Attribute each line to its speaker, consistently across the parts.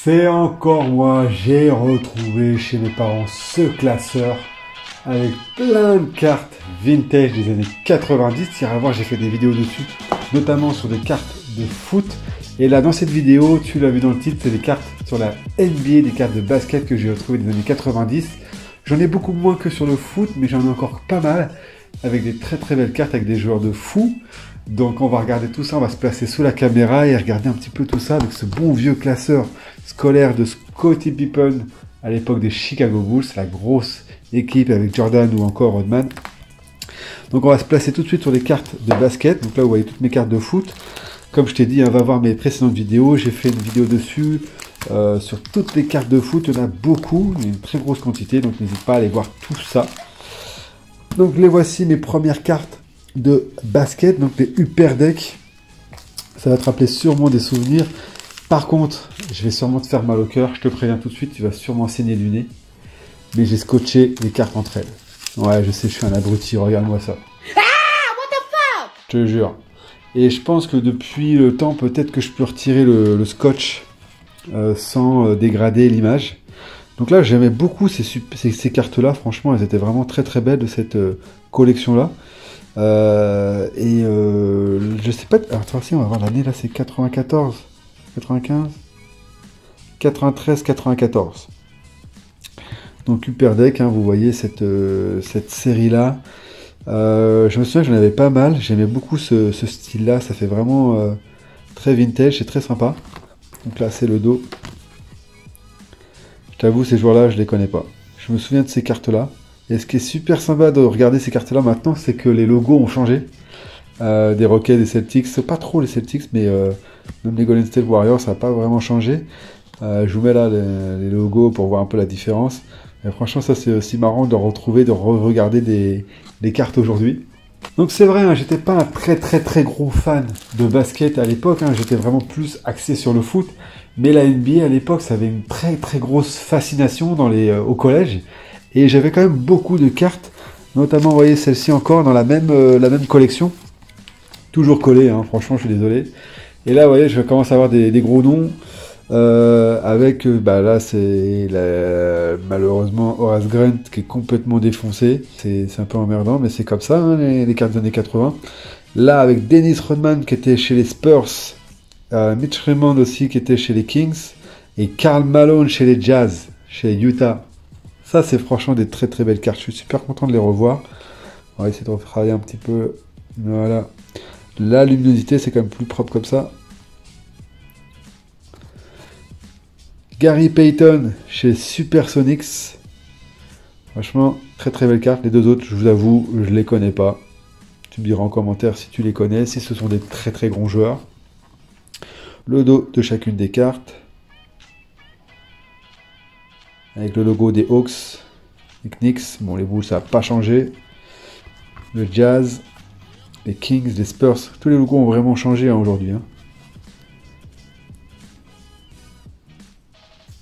Speaker 1: C'est encore moi, j'ai retrouvé chez mes parents ce classeur avec plein de cartes vintage des années 90. Hier à voir, j'ai fait des vidéos dessus, notamment sur des cartes de foot. Et là, dans cette vidéo, tu l'as vu dans le titre, c'est des cartes sur la NBA, des cartes de basket que j'ai retrouvées des années 90. J'en ai beaucoup moins que sur le foot, mais j'en ai encore pas mal, avec des très très belles cartes, avec des joueurs de fou. Donc on va regarder tout ça, on va se placer sous la caméra et regarder un petit peu tout ça avec ce bon vieux classeur scolaire de Scottie Pippen à l'époque des Chicago Bulls, la grosse équipe avec Jordan ou encore Rodman. Donc on va se placer tout de suite sur les cartes de basket. Donc là vous voyez toutes mes cartes de foot. Comme je t'ai dit, on va voir mes précédentes vidéos. J'ai fait une vidéo dessus sur toutes les cartes de foot. Il y en a beaucoup, il y a une très grosse quantité, donc n'hésite pas à aller voir tout ça. Donc les voici mes premières cartes de basket, donc les Upper Deck. Ça va te rappeler sûrement des souvenirs. Par contre, je vais sûrement te faire mal au cœur. Je te préviens tout de suite, tu vas sûrement saigner du nez. Mais j'ai scotché les cartes entre elles. Ouais, je sais, je suis un abruti. Regarde-moi ça.
Speaker 2: Ah, what the fuck?
Speaker 1: Je te jure. Et je pense que depuis le temps, peut-être que je peux retirer le scotch sans dégrader l'image. Donc là, j'aimais beaucoup ces cartes-là. Franchement, elles étaient vraiment très très belles de cette collection-là. Je sais pas. Alors, si on va voir l'année là, c'est 94, 95, 93, 94. Donc Upper Deck, hein, vous voyez cette série-là. Je me souviens que j'en avais pas mal. J'aimais beaucoup ce style-là. Ça fait vraiment très vintage, c'est très sympa. Donc là, c'est le dos. Je t'avoue, ces joueurs-là, je les connais pas. Je me souviens de ces cartes-là. Et ce qui est super sympa de regarder ces cartes-là maintenant, c'est que les logos ont changé. Des Rockets, des Celtics, c'est pas trop les Celtics, mais même les Golden State Warriors, ça n'a pas vraiment changé. Je vous mets là les logos pour voir un peu la différence. Et franchement, ça c'est aussi marrant de retrouver, de regarder des cartes aujourd'hui. Donc c'est vrai, hein, j'étais pas un très gros fan de basket à l'époque, hein, j'étais vraiment plus axé sur le foot. Mais la NBA à l'époque, ça avait une très grosse fascination au collège. Et j'avais quand même beaucoup de cartes, notamment, vous voyez, celle-ci encore dans la même collection. Toujours collée, hein, franchement, je suis désolé. Et là, vous voyez, je commence à avoir des gros noms. Là, c'est malheureusement Horace Grant qui est complètement défoncé. C'est un peu emmerdant, mais c'est comme ça, hein, les cartes des années 80. Là, avec Dennis Rodman qui était chez les Spurs. Mitch Raymond aussi qui était chez les Kings. Et Karl Malone chez les Jazz, chez Utah. Ça, c'est franchement des très belles cartes. Je suis super content de les revoir. On va essayer de retravailler un petit peu. Voilà. La luminosité, c'est quand même plus propre comme ça. Gary Payton chez Supersonics. Franchement, très belle carte. Les deux autres, je vous avoue, je les connais pas. Tu me diras en commentaire si tu les connais, si ce sont des très grands joueurs. Le dos de chacune des cartes. Avec le logo des Hawks, les Knicks. Bon, les Bulls, ça n'a pas changé. Le Jazz, les Kings, les Spurs. Tous les logos ont vraiment changé hein, aujourd'hui. Hein.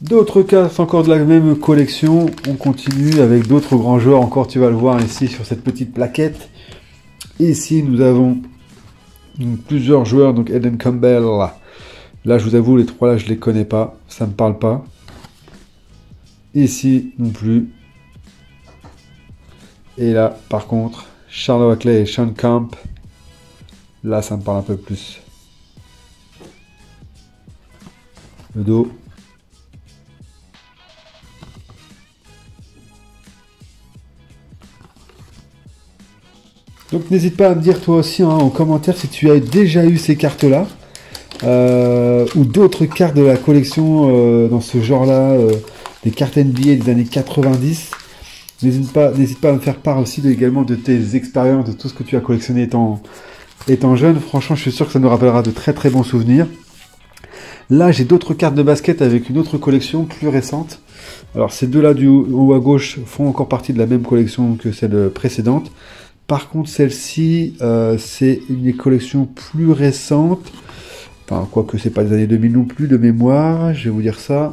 Speaker 1: D'autres cartes encore de la même collection. On continue avec d'autres grands joueurs. Encore, tu vas le voir ici sur cette petite plaquette. Ici, nous avons plusieurs joueurs. Donc, Eden Campbell. Là, je vous avoue, les trois là, je les connais pas. Ça me parle pas. Ici, non plus. Et là, par contre, Charles Oakley et Sean Camp. Là, ça me parle un peu plus. Le dos. Donc n'hésite pas à me dire toi aussi hein, en commentaire si tu as déjà eu ces cartes-là. Ou d'autres cartes de la collection dans ce genre-là. Des cartes NBA des années 90. N'hésite pas à me faire part aussi également de tes expériences, de tout ce que tu as collectionné étant jeune. Franchement, je suis sûr que ça nous rappellera de très bons souvenirs. Là, j'ai d'autres cartes de basket avec une autre collection plus récente. Alors, ces deux-là du haut à gauche font encore partie de la même collection que celle précédente. Par contre, celle-ci, c'est une collection plus récente. Enfin, quoique c'est pas des années 2000 non plus, de mémoire. Je vais vous dire ça.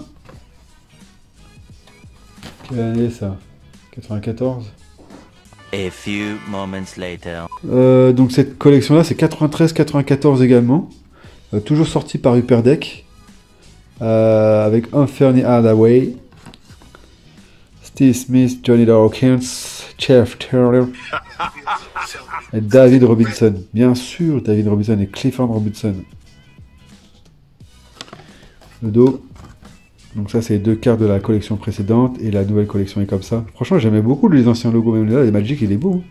Speaker 1: Quelle année ça? 94?
Speaker 3: A few moments later.
Speaker 1: Donc cette collection-là, c'est 93-94 également. Toujours sorti par Upper Deck. avec Anthony Hardaway, Steve Smith, Johnny Dawkins, Jeff Turner et David Robinson. Bien sûr, David Robinson et Clifford Robinson. Le dos. Donc ça, c'est les deux cartes de la collection précédente et la nouvelle collection est comme ça. Franchement, j'aimais beaucoup les anciens logos, même là, les Magic, il est beau.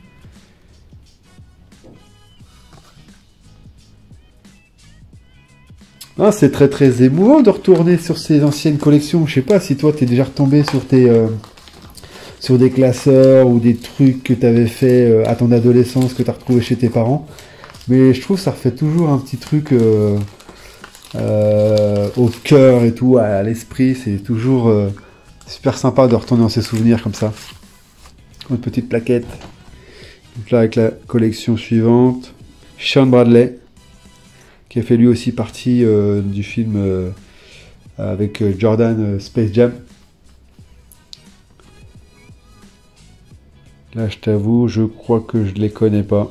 Speaker 1: Ah, c'est très très émouvant de retourner sur ces anciennes collections. Je sais pas si toi, t'es déjà retombé sur tes... sur des classeurs ou des trucs que tu avais fait à ton adolescence, que tu as retrouvé chez tes parents. Mais je trouve que ça refait toujours un petit truc au cœur et tout, à l'esprit. C'est toujours super sympa de retourner dans ces souvenirs comme ça. Une petite plaquette. Donc là avec la collection suivante. Sean Bradley, qui a fait lui aussi partie du film avec Jordan Space Jam. Là, je t'avoue, je crois que je les connais pas.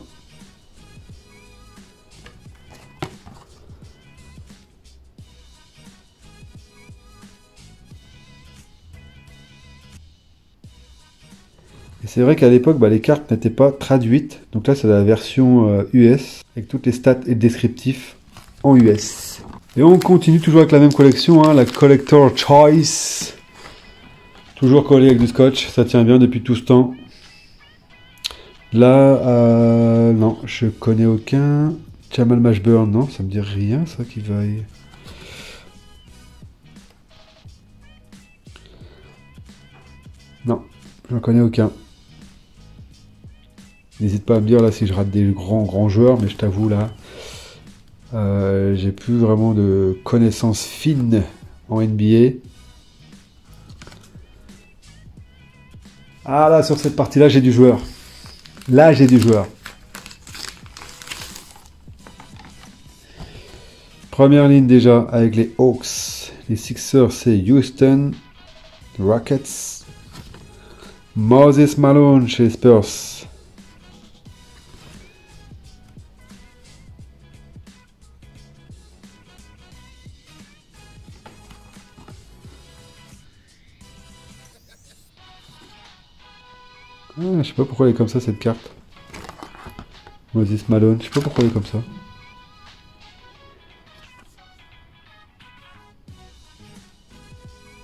Speaker 1: Et c'est vrai qu'à l'époque, les cartes n'étaient pas traduites. Donc là, c'est la version US, avec toutes les stats et descriptifs en US. Et on continue toujours avec la même collection, hein, la Collector Choice. Toujours collé avec du scotch, ça tient bien depuis tout ce temps. Là, non, je connais aucun. Jamal Mashburn, non, ça me dit rien, ça qui vaille. Non, j'en connais aucun. N'hésite pas à me dire là si je rate des grands joueurs, mais je t'avoue là, j'ai plus vraiment de connaissances fines en NBA. Ah là, sur cette partie-là, j'ai du joueur. Là, j'ai du joueur. Première ligne déjà avec les Hawks. Les Sixers, c'est Houston Rockets. Moses Malone chez Spurs. Ah, je sais pas pourquoi elle est comme ça cette carte. Moses Malone, je sais pas pourquoi elle est comme ça.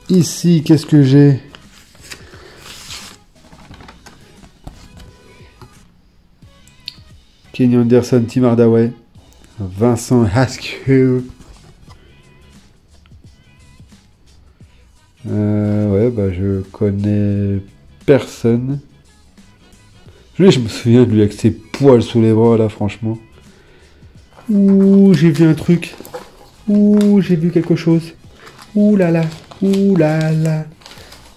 Speaker 1: Ici, qu'est-ce que j'ai? Kenny Anderson, Tim Hardaway, Vincent Askew. Ouais, je connais personne. Je me souviens de lui avec ses poils sous les bras là, franchement. Ouh, j'ai vu un truc. Ouh, j'ai vu quelque chose. Ouh là là, ouh là là.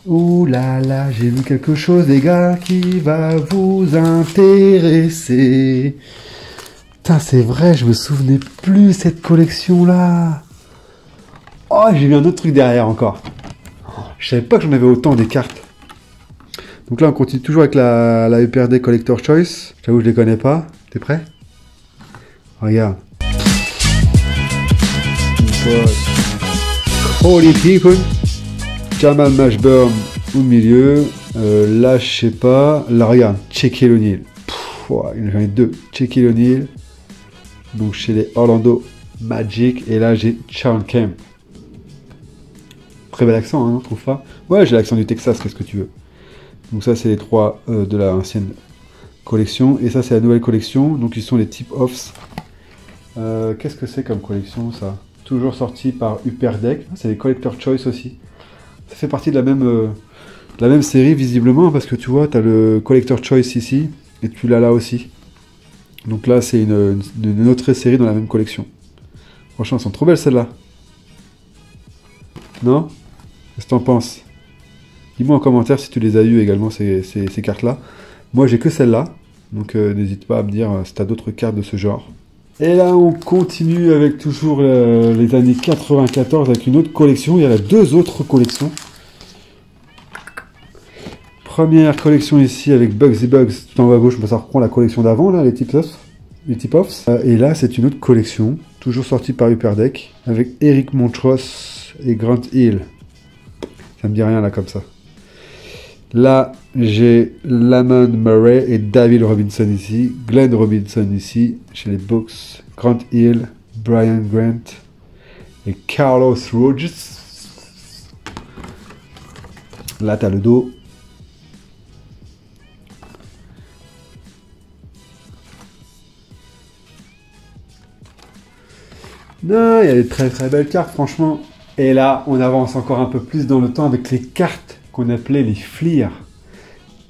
Speaker 1: Ouh là là, j'ai vu quelque chose, les gars, qui va vous intéresser. Putain, c'est vrai, je me souvenais plus de cette collection-là. Oh, j'ai vu un autre truc derrière encore. Je savais pas que j'en avais autant des cartes. Donc là, on continue toujours avec la UPRD Collector Choice. J'avoue, je les connais pas. T'es prêt? Regarde. Holy people. Jamal Mashburn au milieu. Là, je sais pas. Là, regarde. Shaquille O'Neal. J'en ai deux. Shaquille O'Neal. Donc, chez les Orlando Magic. Et là, j'ai Shawn Kemp. Très bel accent, hein, je trouve pas. Ouais, j'ai l'accent du Texas, qu'est-ce que tu veux. Donc ça, c'est les trois de la ancienne collection. Et ça, c'est la nouvelle collection. Donc, ils sont les tip-offs. Qu'est-ce que c'est comme collection, ça? Toujours sorti par Upperdeck. C'est les Collector Choice aussi. Ça fait partie de la même série, visiblement, parce que tu vois, tu as le Collector Choice ici, et tu l'as là aussi. Donc là, c'est une autre série dans la même collection. Franchement, elles sont trop belles, celles-là. Non? Qu'est-ce que t'en penses? Dis-moi en commentaire si tu les as eues également, ces cartes-là. Moi, j'ai que celle-là. Donc, n'hésite pas à me dire si tu as d'autres cartes de ce genre. Et là, on continue avec toujours les années 94 avec une autre collection. Il y a deux autres collections. Première collection ici avec Bugsy Bugs tout en haut à gauche. Ça reprend la collection d'avant, là, les tip-offs. Et là, c'est une autre collection, toujours sortie par Upperdeck, avec Eric Montross et Grant Hill. Ça me dit rien là comme ça. Là, j'ai Lamont Murray et David Robinson ici. Glenn Robinson ici, chez les Bucks. Grant Hill, Brian Grant et Carlos Rogers. Là, t'as le dos. Non, il y a des très très belles cartes, franchement. Et là, on avance encore un peu plus dans le temps avec les cartes qu'on appelait les fleers.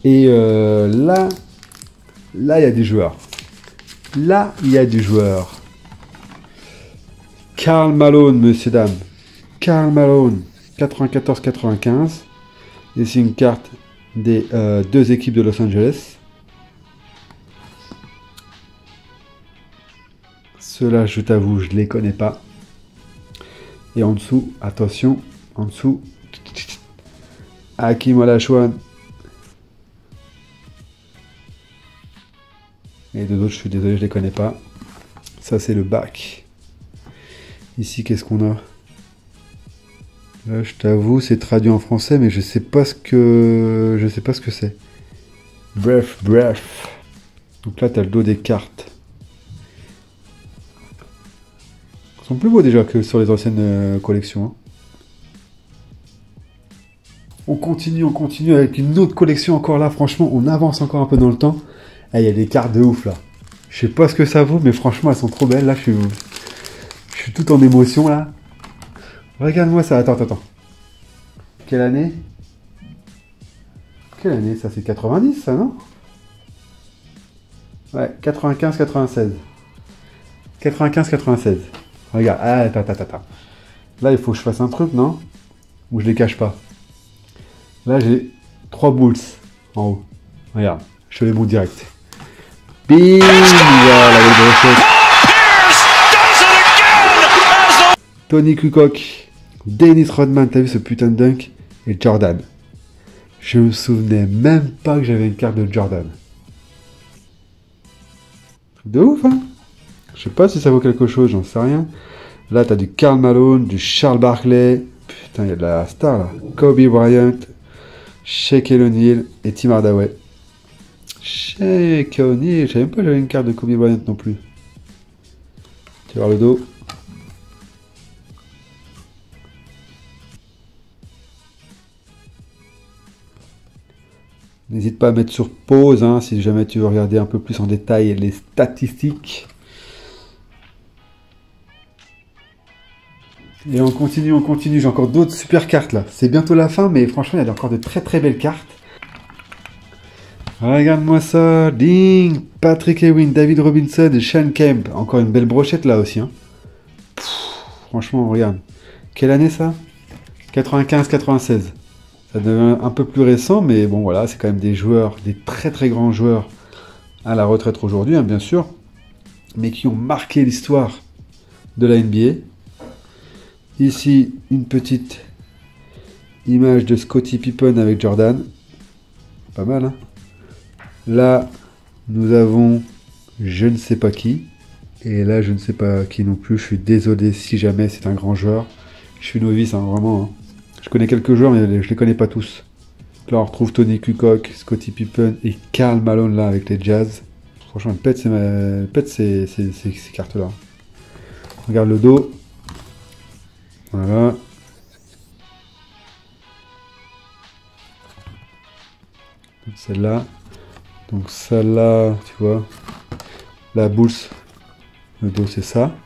Speaker 1: Et là, il y a des joueurs. Là, il y a du joueur. Karl Malone, messieurs, dames. Karl Malone, 94-95. Et c'est une carte des deux équipes de Los Angeles. Ceux-là, je t'avoue, je ne les connais pas. Et en dessous, attention, en dessous, Hakeem Olajuwon. Et deux autres, je suis désolé, je les connais pas. Ça, c'est le bac. Ici, qu'est-ce qu'on a? Là, je t'avoue, c'est traduit en français, mais je sais pas ce que c'est. Bref. Donc là, tu as le dos des cartes. Ils sont plus beaux déjà que sur les anciennes collections. Hein. On continue avec une autre collection encore là. Franchement, on avance encore un peu dans le temps. Il y a des cartes de ouf là. Je sais pas ce que ça vaut, mais franchement, elles sont trop belles. Là, je suis tout en émotion là. Regarde-moi ça. Attends. Quelle année? Ça, c'est 90, ça, non? Ouais, 95-96. 95-96. Regarde, attends. Là, il faut que je fasse un truc, non? Ou je les cache pas. Là, j'ai 3 Bulls en haut. Regarde, je te les montre direct. Bing! Voilà, la belle brochette. Tony Kukoc, Dennis Rodman, t'as vu ce putain de dunk? Et Jordan. Je me souvenais même pas que j'avais une carte de Jordan. Truc de ouf, hein? Je sais pas si ça vaut quelque chose, j'en sais rien. Là, t'as du Karl Malone, du Charles Barkley. Putain, il y a de la star, là. Kobe Bryant, Shaquille O'Neal et Tim Hardaway. Shaquille O'Neal, je savais même pas que j'avais une carte de Kobe Bryant non plus. Tu vas voir le dos. N'hésite pas à mettre sur pause hein, si jamais tu veux regarder un peu plus en détail les statistiques. Et on continue. J'ai encore d'autres super cartes là. C'est bientôt la fin, mais franchement, il y a encore de très très belles cartes. Regarde-moi ça. Ding! Patrick Ewing, David Robinson et Sean Kemp. Encore une belle brochette là aussi. Hein. Franchement, regarde. Quelle année ça? 95-96. Ça devient un peu plus récent, mais bon voilà, c'est quand même des joueurs, des très très grands joueurs à la retraite aujourd'hui, hein, bien sûr, mais qui ont marqué l'histoire de la NBA. Ici, une petite image de Scottie Pippen avec Jordan. Pas mal, hein? Là, nous avons je ne sais pas qui. Et là, je ne sais pas qui non plus. Je suis désolé si jamais c'est un grand joueur. Je suis novice, hein, vraiment. Hein. Je connais quelques joueurs, mais je ne les connais pas tous. Là, on retrouve Tony Kukoc, Scottie Pippen et Karl Malone là avec les Jazz. Franchement, elle pète ces cartes-là. Regarde le dos. Voilà. Celle-là. Donc celle-là, tu vois. La Bulls. Le dos, c'est ça.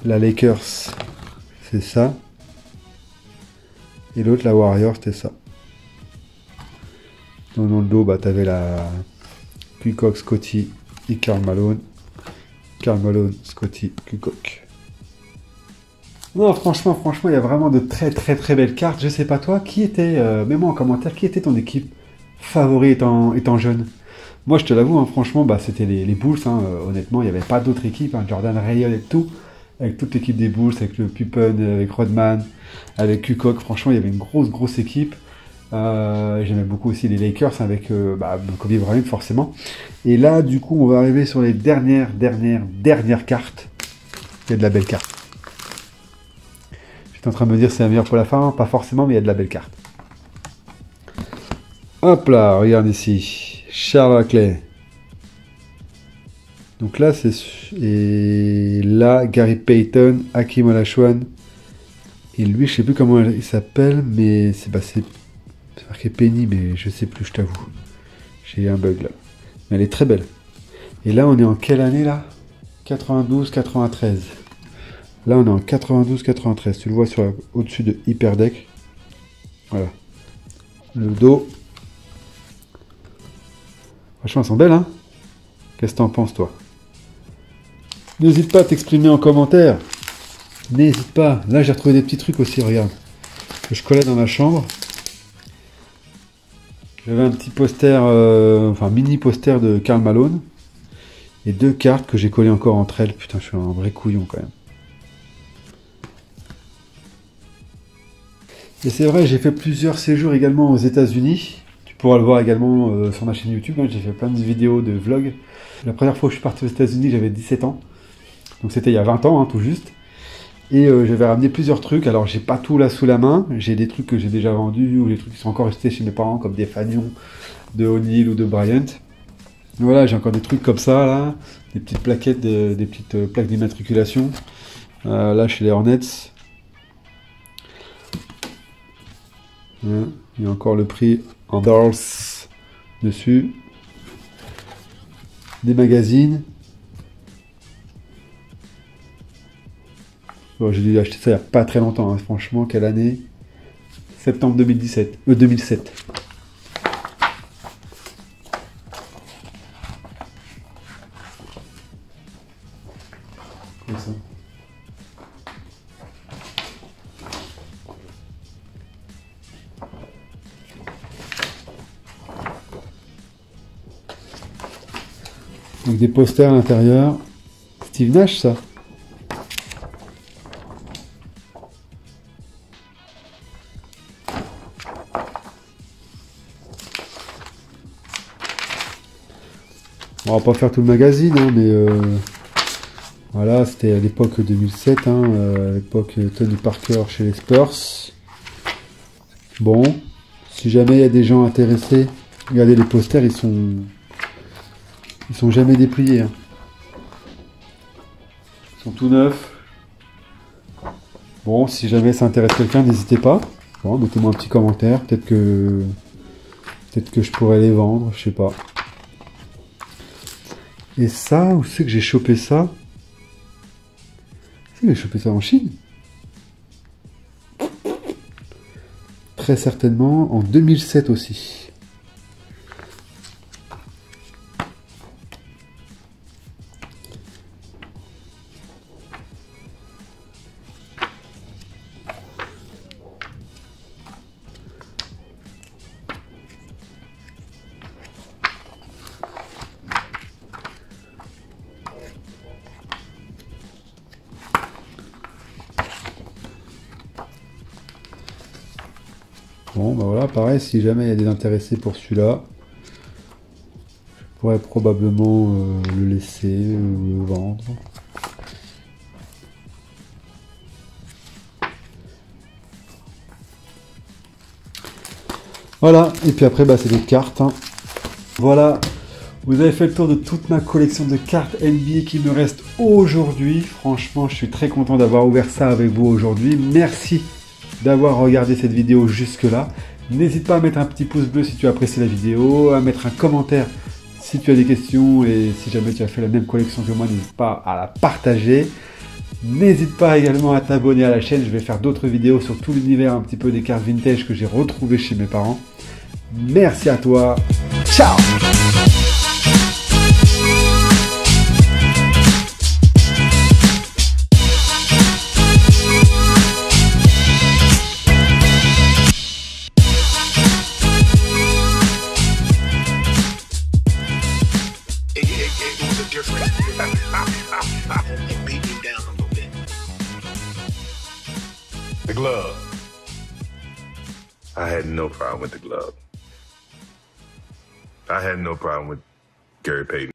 Speaker 1: La Lakers, c'est ça. Et l'autre, la Warriors, c'était ça. Donc dans le dos, bah, tu avais la Kukoc, Scottie et Karl Malone. Karl Malone, Scottie, Kukoc. Non, franchement, il y a vraiment de très très très belles cartes. Je sais pas toi, qui était, mets-moi en commentaire, qui était ton équipe favorite étant jeune? Moi, je te l'avoue, hein, franchement, bah, c'était les Bulls. Hein, honnêtement, il n'y avait pas d'autres équipes. Hein, Jordan, Ray Allen et tout. Avec toute l'équipe des Bulls, avec le Pippen, avec Rodman, avec Kukoc. Franchement, il y avait une grosse équipe. J'aimais beaucoup aussi les Lakers avec Kobe Bryant, forcément. Et là, du coup, on va arriver sur les dernières cartes. Il y a de la belle carte. T'es en train de me dire c'est la meilleure pour la fin? Pas forcément, mais il y a de la belle carte. Hop là, regarde ici. Charles Leclerc. Donc là, c'est... Et là, Gary Payton, Hakeem Olajuwon. Et lui, je sais plus comment il s'appelle, mais c'est marqué Penny, mais je sais plus, je t'avoue. J'ai un bug là. Mais elle est très belle. Et là, on est en quelle année là? 92-93. Là, on est en 92-93. Tu le vois au-dessus de Hyperdeck. Voilà. Le dos. Franchement, elles sont belles, hein? Qu'est-ce que t'en penses, toi? N'hésite pas à t'exprimer en commentaire. N'hésite pas. Là, j'ai retrouvé des petits trucs aussi, regarde. Que je collais dans ma chambre. J'avais un petit poster, enfin mini poster de Karl Malone. Et 2 cartes que j'ai collées encore entre elles. Putain, je suis un vrai couillon quand même. Et c'est vrai, j'ai fait plusieurs séjours également aux États-Unis. Tu pourras le voir également sur ma chaîne YouTube. Hein. J'ai fait plein de vidéos de vlogs. La première fois où je suis parti aux États-Unis, j'avais 17 ans. Donc c'était il y a 20 ans, hein, tout juste. Et j'avais ramené plusieurs trucs. Alors j'ai pas tout là sous la main. J'ai des trucs que j'ai déjà vendus ou des trucs qui sont encore restés chez mes parents, comme des fanions de O'Neal ou de Bryant. Voilà, j'ai encore des trucs comme ça là, des petites plaquettes, des petites plaques d'immatriculation. Là chez les Hornets. Il y a encore le prix en dollars dessus. Des magazines. Bon, j'ai dû acheter ça il n'y a pas très longtemps, hein. Franchement, quelle année? Septembre 2007. Comme ça. Donc des posters à l'intérieur. Steve Nash, ça. On va pas faire tout le magazine, hein, mais voilà, c'était à l'époque 2007, hein, à l'époque Tony Parker chez les Spurs. Bon, si jamais il y a des gens intéressés, regardez les posters, ils sont jamais dépliés. Hein. Ils sont tout neufs. Bon, si jamais ça intéresse quelqu'un, n'hésitez pas. Bon, mettez-moi un petit commentaire, peut-être que je pourrais les vendre, je sais pas. Et ça, où c'est que j'ai chopé ça? J'ai chopé ça en Chine. Très certainement en 2007 aussi. Bon, bah voilà, pareil, si jamais il y a des intéressés pour celui-là, je pourrais probablement le laisser, le vendre. Voilà, et puis après, bah, c'est des cartes. Hein. Voilà, vous avez fait le tour de toute ma collection de cartes NBA qui me reste aujourd'hui. Franchement, je suis très content d'avoir ouvert ça avec vous aujourd'hui. Merci d'avoir regardé cette vidéo jusque-là. N'hésite pas à mettre un petit pouce bleu si tu as apprécié la vidéo, à mettre un commentaire si tu as des questions et si jamais tu as fait la même collection que moi, n'hésite pas à la partager. N'hésite pas également à t'abonner à la chaîne, je vais faire d'autres vidéos sur tout l'univers un petit peu des cartes vintage que j'ai retrouvées chez mes parents. Merci à toi, ciao!
Speaker 4: The glove. I had no problem with the glove. I had no problem with Gary Payton.